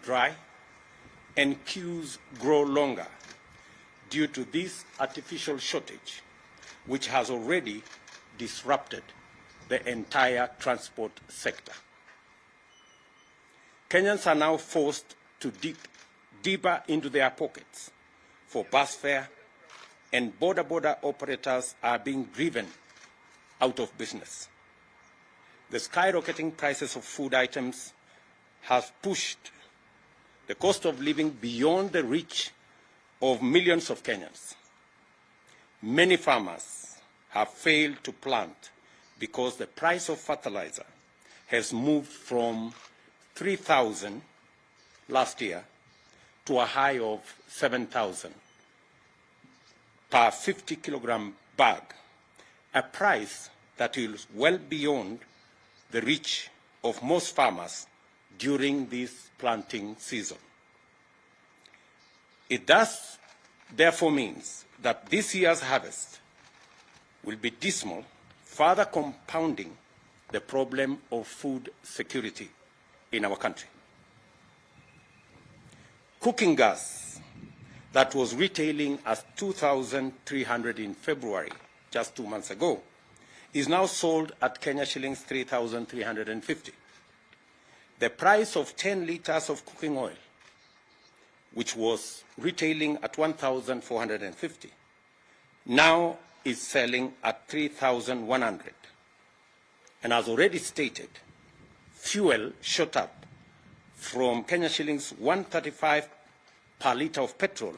dry and queues grow longer due to this artificial shortage, which has already disrupted the entire transport sector. Kenyans are now forced to dig deeper into their pockets for bus fare, and border operators are being driven out of business. The skyrocketing prices of food items have pushed the cost of living beyond the reach of millions of Kenyans. Many farmers have failed to plant because the price of fertilizer has moved from 3,000 last year to a high of 7,000 per 50 kilogram bag, a price that is well beyond the reach of most farmers during this planting season. It thus therefore means that this year's harvest will be dismal, further compounding the problem of food security in our country. Cooking gas that was retailing as 2,300 in February, just 2 months ago, is now sold at Kenya shillings 3,350. The price of 10 liters of cooking oil, which was retailing at 1,450, now is selling at 3,100. And as already stated, fuel shot up from Kenya shillings 135 per liter of petrol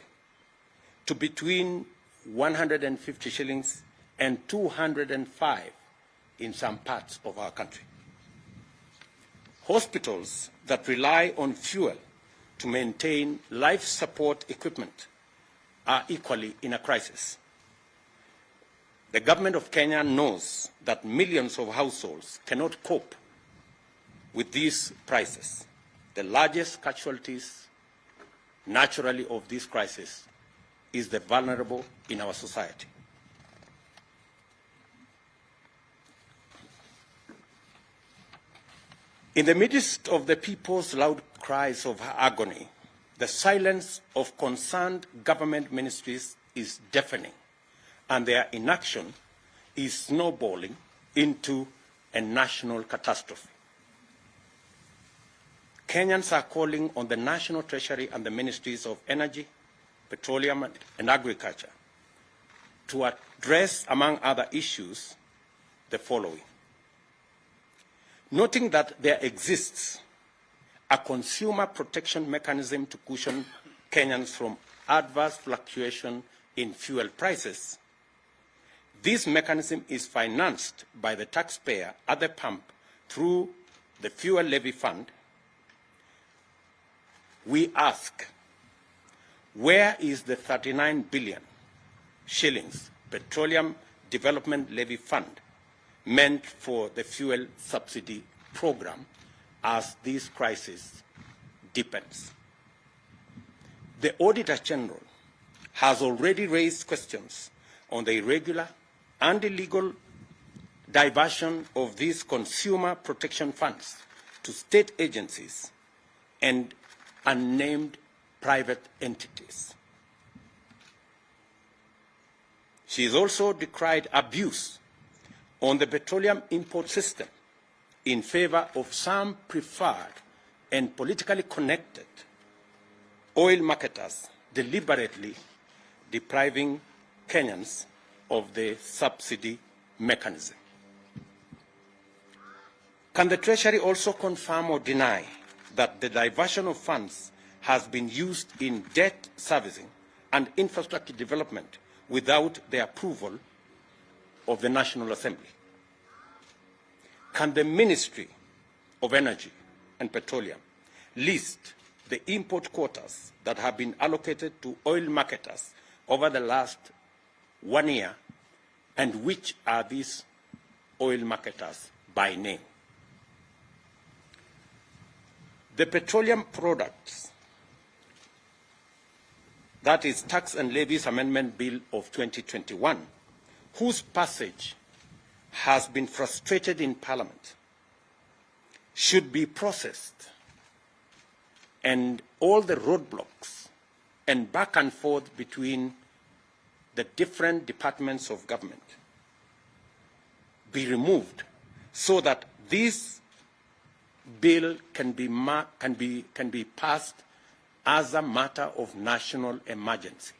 to between 150 shillings and 205 in some parts of our country. Hospitals that rely on fuel to maintain life support equipment are equally in a crisis. The government of Kenya knows that millions of households cannot cope with these prices. The largest casualties, naturally, of this crisis is the vulnerable in our society. In the midst of the people's loud cries of agony, the silence of concerned government ministries is deafening, and their inaction is snowballing into a national catastrophe. Kenyans are calling on the National Treasury and the Ministries of Energy, Petroleum and Agriculture to address, among other issues, the following. Noting that there exists a consumer protection mechanism to cushion Kenyans from adverse fluctuation in fuel prices, this mechanism is financed by the taxpayer at the pump through the Fuel Levy Fund. We ask, where is the 39 billion shillings Petroleum Development Levy Fund meant for the fuel subsidy program as this crisis deepens? The Auditor General has already raised questions on the irregular and illegal diversion of these consumer protection funds to state agencies and unnamed private entities. She has also decried abuse on the petroleum import system in favor of some preferred and politically connected oil marketers deliberately depriving Kenyans of the subsidy mechanism. Can the Treasury also confirm or deny that the diversion of funds has been used in debt servicing and infrastructure development without the approval of the National Assembly? Can the Ministry of Energy and Petroleum list the import quotas that have been allocated to oil marketers over the last 1 year, and which are these oil marketers by name? The Petroleum Products, that is Tax and Levies Amendment Bill of 2021, whose passage has been frustrated in Parliament, should be processed and all the roadblocks and back and forth between the different departments of government be removed so that this bill can be passed as a matter of national emergency.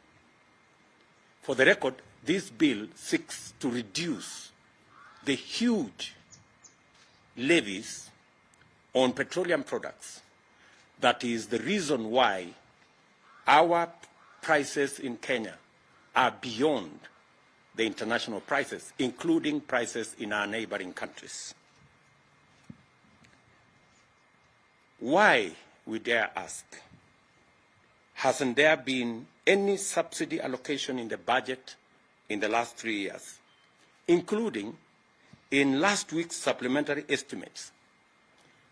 For the record, this bill seeks to reduce the huge levies on petroleum products. That is the reason why our prices in Kenya are beyond the international prices, including prices in our neighboring countries. Why, we dare ask, hasn't there been any subsidy allocation in the budget in the last 3 years, including in last week's supplementary estimates,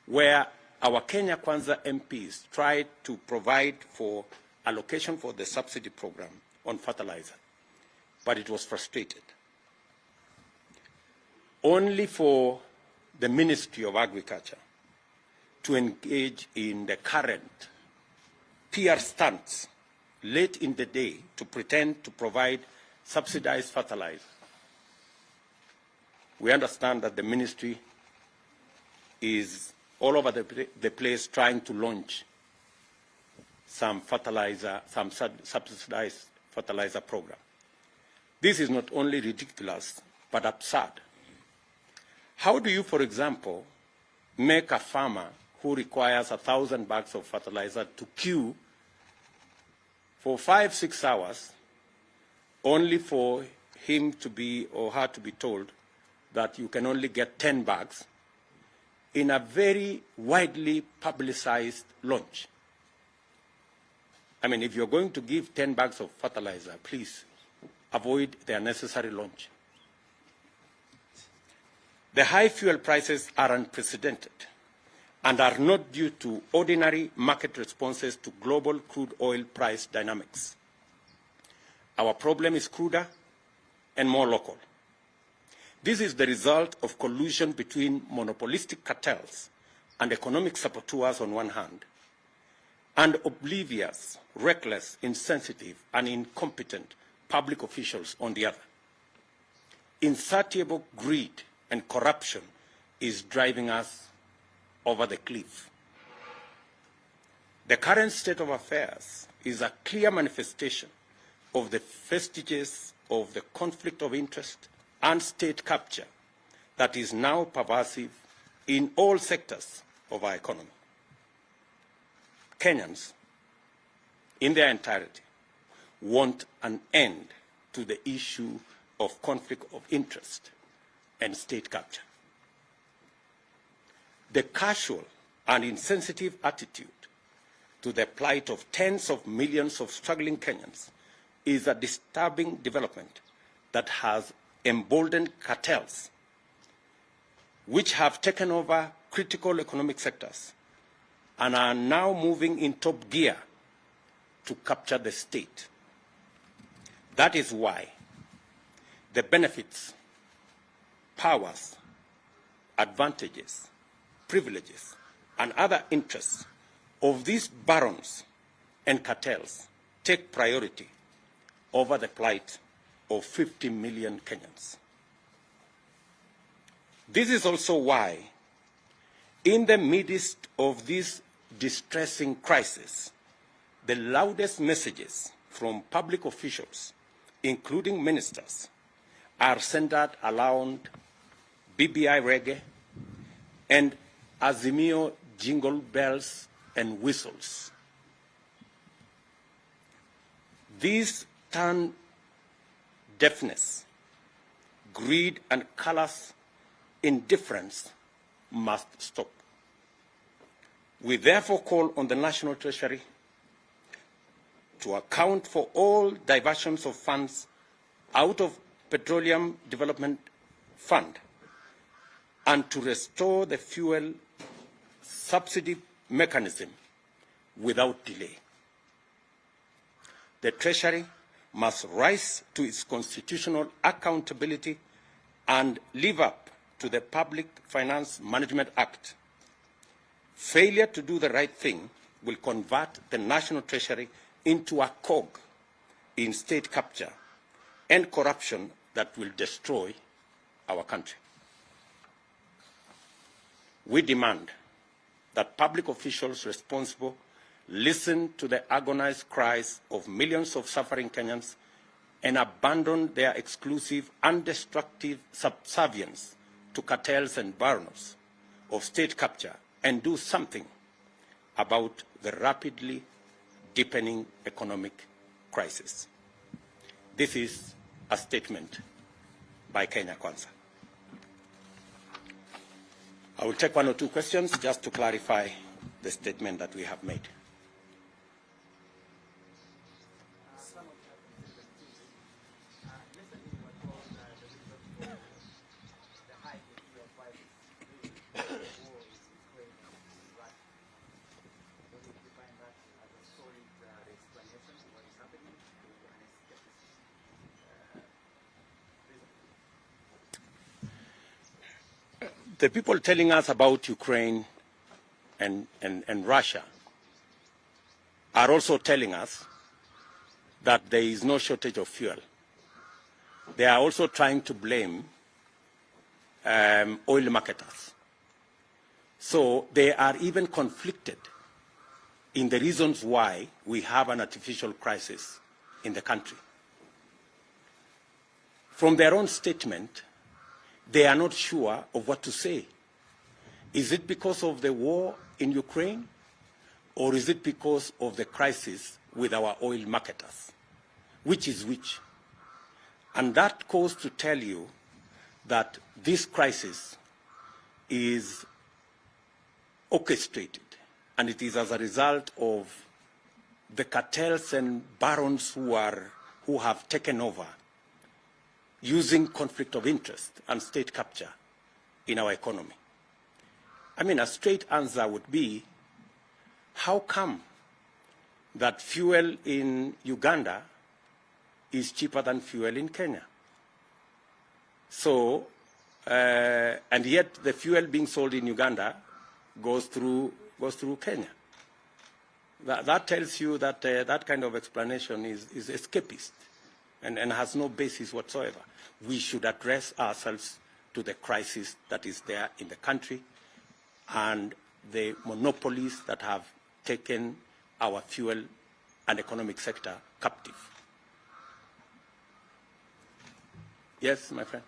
where our Kenya Kwanza MPs tried to provide for allocation for the subsidy program on fertilizer, but it was frustrated. Only for the Ministry of Agriculture to engage in the current PR stunts late in the day to pretend to provide subsidized fertilizer. We understand that the ministry is all over the place trying to launch some subsidized fertilizer program. This is not only ridiculous, but absurd. How do you, for example, make a farmer who requires 1,000 bags of fertilizer to queue for 5-6 hours, only for him to be or her to be told that you can only get 10 bags in a very widely publicized launch? I mean, if you're going to give 10 bags of fertilizer, please avoid the unnecessary launch. The high fuel prices are unprecedented and are not due to ordinary market responses to global crude oil price dynamics. Our problem is cruder and more local. This is the result of collusion between monopolistic cartels and economic saboteurs on one hand, and oblivious, reckless, insensitive, and incompetent public officials on the other. Insatiable greed and corruption is driving us over the cliff. The current state of affairs is a clear manifestation of the vestiges of the conflict of interest and state capture that is now pervasive in all sectors of our economy. Kenyans, in their entirety, want an end to the issue of conflict of interest and state capture. The casual and insensitive attitude to the plight of tens of millions of struggling Kenyans is a disturbing development that has emboldened cartels, which have taken over critical economic sectors and are now moving in top gear to capture the state. That is why the benefits, powers, advantages, privileges, and other interests of these barons and cartels take priority over the plight of 50 million Kenyans. This is also why, in the midst of this distressing crisis, the loudest messages from public officials, including ministers, are centered around BBI reggae and Azimio jingle bells and whistles. These turn deafness, greed, and callous indifference must stop. We therefore call on the National Treasury to account for all diversions of funds out of Petroleum Development Fund and to restore the fuel subsidy mechanism without delay. The Treasury must rise to its constitutional accountability and live up to the Public Finance Management Act. Failure to do the right thing will convert the national treasury into a cog in state capture and corruption that will destroy our country. We demand that public officials responsible listen to the agonized cries of millions of suffering Kenyans and abandon their exclusive and destructive subservience to cartels and barons of state capture and do something about the rapidly deepening economic crisis. This is a statement by Kenya Kwanza. I will take one or two questions just to clarify the statement that we have made. The people telling us about Ukraine and Russia are also telling us that there is no shortage of fuel. They are also trying to blame oil marketers. So they are even conflicted in the reasons why we have an artificial crisis in the country. From their own statement, they are not sure of what to say. Is it because of the war in Ukraine, or is it because of the crisis with our oil marketers? Which is which? And that goes to tell you that this crisis is orchestrated, and it is as a result of the cartels and barons who have taken over, using conflict of interest and state capture in our economy. I mean, a straight answer would be, how come that fuel in Uganda is cheaper than fuel in Kenya? So, and yet the fuel being sold in Uganda goes through Kenya. That tells you that that kind of explanation is escapist and has no basis whatsoever. We should address ourselves to the crisis that is there in the country and the monopolies that have taken our fuel and economic sector captive. Yes, my friend.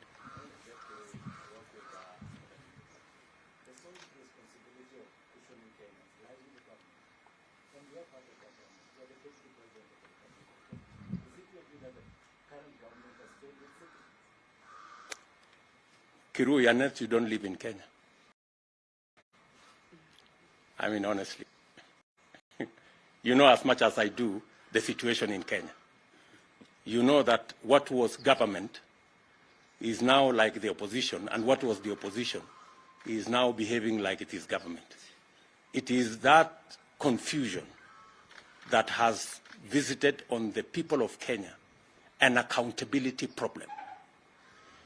Kiru, Yanet, you don't live in Kenya. I mean, honestly. You know as much as I do the situation in Kenya. You know that what was government is now like the opposition, and what was the opposition is now behaving like it is government. It is that confusion that has visited on the people of Kenya an accountability problem,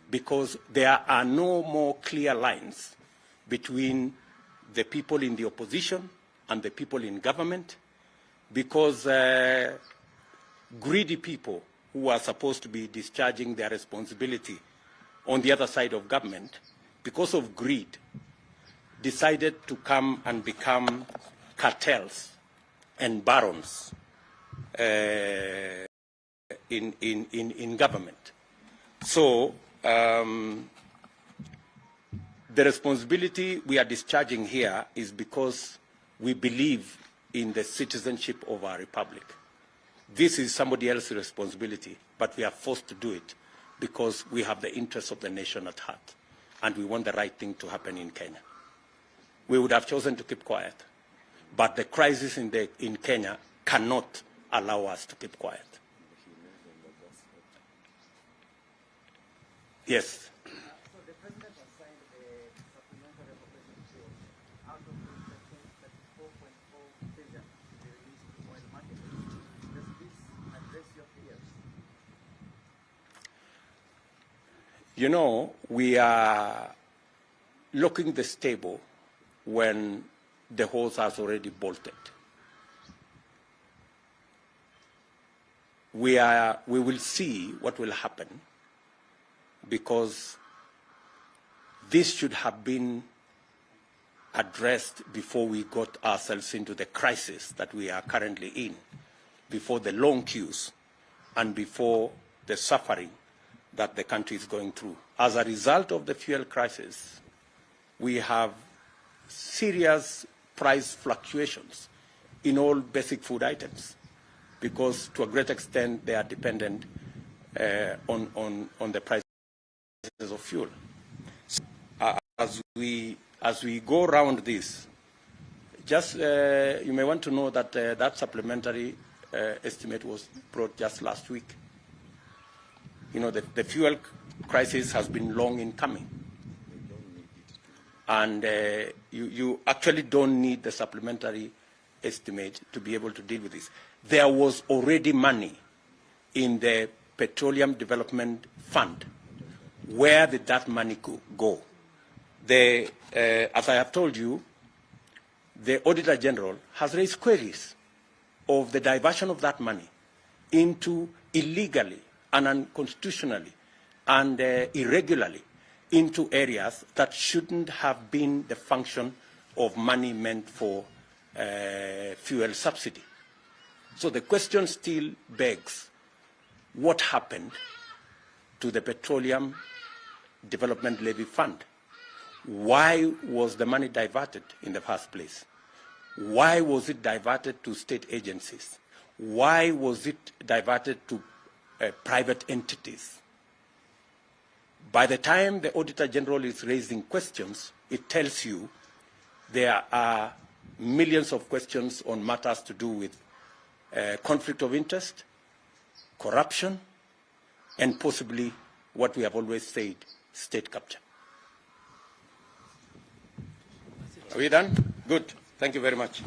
because there are no more clear lines between the people in the opposition and the people in government, because greedy people who are supposed to be discharging their responsibility on the other side of government, because of greed, decided to come and become cartels and barons in government. So the responsibility we are discharging here is because we believe in the citizenship of our republic. This is somebody else's responsibility, but we are forced to do it because we have the interests of the nation at heart, and we want the right thing to happen in Kenya. We would have chosen to keep quiet, but the crisis in Kenya cannot allow us to keep quiet. Yes. So the president has signed a supplemental appropriation bill out of which 34.4 billion to be released to oil market. Does this address your fears? You know, we are looking the stable when the horse has already bolted. we will see what will happen, because this should have been addressed before we got ourselves into the crisis that we are currently in, before the long queues and before the suffering that the country is going through. As a result of the fuel crisis, we have serious price fluctuations in all basic food items, because to a great extent they are dependent on the prices of fuel. So, as we go around this, just you may want to know that that supplementary estimate was brought just last week. You know, the fuel crisis has been long in coming. And you actually don't need the supplementary estimate to be able to deal with this. There was already money in the Petroleum Development Fund. Where did that money go? As I have told you, the Auditor General has raised queries of the diversion of that money into illegally and unconstitutionally and irregularly into areas that shouldn't have been the function of money meant for fuel subsidy. So the question still begs, what happened to the Petroleum Development Levy Fund? Why was the money diverted in the first place? Why was it diverted to state agencies? Why was it diverted to private entities? By the time the Auditor General is raising questions, it tells you there are millions of questions on matters to do with conflict of interest, corruption, and possibly what we have always said, state capture. Are we done? Good. Thank you very much.